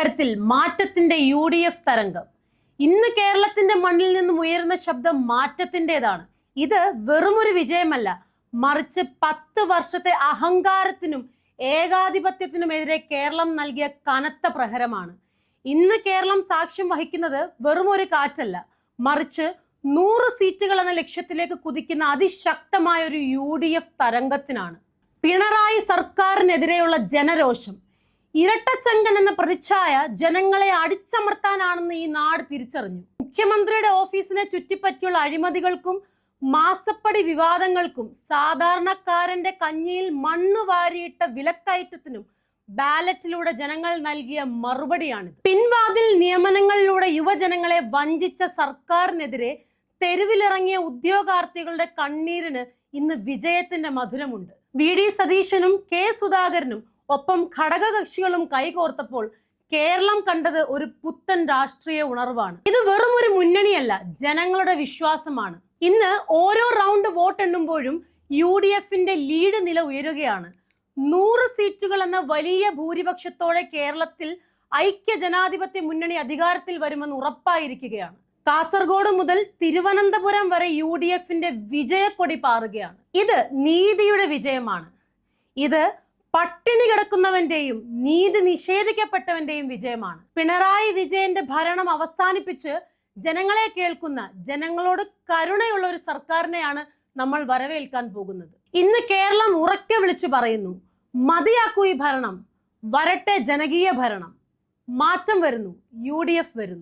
കരുത്തിൽ മാറ്റത്തിന്റെ UDF തരംഗം. ഇന്ന് കേരളത്തിന്റെ മണ്ണിൽ നിന്നും ഉയരുന്ന ശബ്ദം മാറ്റത്തിൻ്റെതാണ്. ഇത് വെറുമൊരു വിജയമല്ല, മറിച്ച് 10 വർഷത്തെ അഹങ്കാരത്തിനും ഏകാധിപത്യത്തിനുമെതിരെ കേരളം നൽകിയ കനത്ത പ്രഹരമാണ്. ഇന്ന് കേരളം സാക്ഷ്യം വഹിക്കുന്നത് വെറുമൊരു കാറ്റല്ല, മറിച്ച് 100 സീറ്റുകൾ എന്ന ലക്ഷ്യത്തിലേക്ക് കുതിക്കുന്ന അതിശക്തമായ ഒരു UDF തരംഗത്തിനാണ്. പിണറായി സർക്കാരിനെതിരെയുള്ള ജനരോഷം, ഇരട്ടച്ചങ്കൻ എന്ന പ്രതിച്ഛായ ജനങ്ങളെ അടിച്ചമർത്താനാണെന്ന് ഈ നാട് തിരിച്ചറിഞ്ഞു. മുഖ്യമന്ത്രിയുടെ ഓഫീസിനെ ചുറ്റിപ്പറ്റിയുള്ള അഴിമതികൾക്കും മാസപ്പടി വിവാദങ്ങൾക്കും സാധാരണക്കാരന്റെ കഞ്ഞിയിൽ മണ്ണ് വാരിയിട്ട വിലക്കയറ്റത്തിനും ബാലറ്റിലൂടെ ജനങ്ങൾ നൽകിയ മറുപടിയാണിത്. പിൻവാതിൽ നിയമനങ്ങളിലൂടെ യുവജനങ്ങളെ വഞ്ചിച്ച സർക്കാരിനെതിരെ തെരുവിലിറങ്ങിയ ഉദ്യോഗാർത്ഥികളുടെ കണ്ണീരിന് ഇന്ന് വിജയത്തിന്റെ മധുരമുണ്ട്. VD സതീശനും K സുധാകരനും ഒപ്പം ഘടകകക്ഷികളും കൈകോർത്തപ്പോൾ കേരളം കണ്ടത് ഒരു പുത്തൻ രാഷ്ട്രീയ ഉണർവാണ്. ഇത് വെറും ഒരു മുന്നണിയല്ല, ജനങ്ങളുടെ വിശ്വാസമാണ്. ഇന്ന് ഓരോ റൗണ്ട് വോട്ട് എണ്ണുമ്പോഴും UDFന്റെ ലീഡ് നില ഉയരുകയാണ്. 100 സീറ്റുകൾ എന്ന വലിയ ഭൂരിപക്ഷത്തോടെ കേരളത്തിൽ ഐക്യ ജനാധിപത്യ മുന്നണി അധികാരത്തിൽ വരുമെന്ന് ഉറപ്പായിരിക്കുകയാണ്. കാസർഗോഡ് മുതൽ തിരുവനന്തപുരം വരെ UDFന്റെ വിജയക്കൊടി പാറുകയാണ്. ഇത് നീതിയുടെ വിജയമാണ്. ഇത് പട്ടിണി കിടക്കുന്നവന്റെയും നീതി നിഷേധിക്കപ്പെട്ടവന്റെയും വിജയമാണ്. പിണറായി വിജയന്റെ ഭരണം അവസാനിപ്പിച്ച് ജനങ്ങളെ കേൾക്കുന്ന, ജനങ്ങളോട് കരുണയുള്ള ഒരു സർക്കാരിനെയാണ് നമ്മൾ വരവേൽക്കാൻ പോകുന്നത്. ഇന്ന് കേരളം ഉറക്കെ വിളിച്ചു പറയുന്നു, മതിയാക്കൂ ഈ ഭരണം, വരട്ടെ ജനകീയ ഭരണം. മാറ്റം വരുന്നു, UDF വരുന്നു.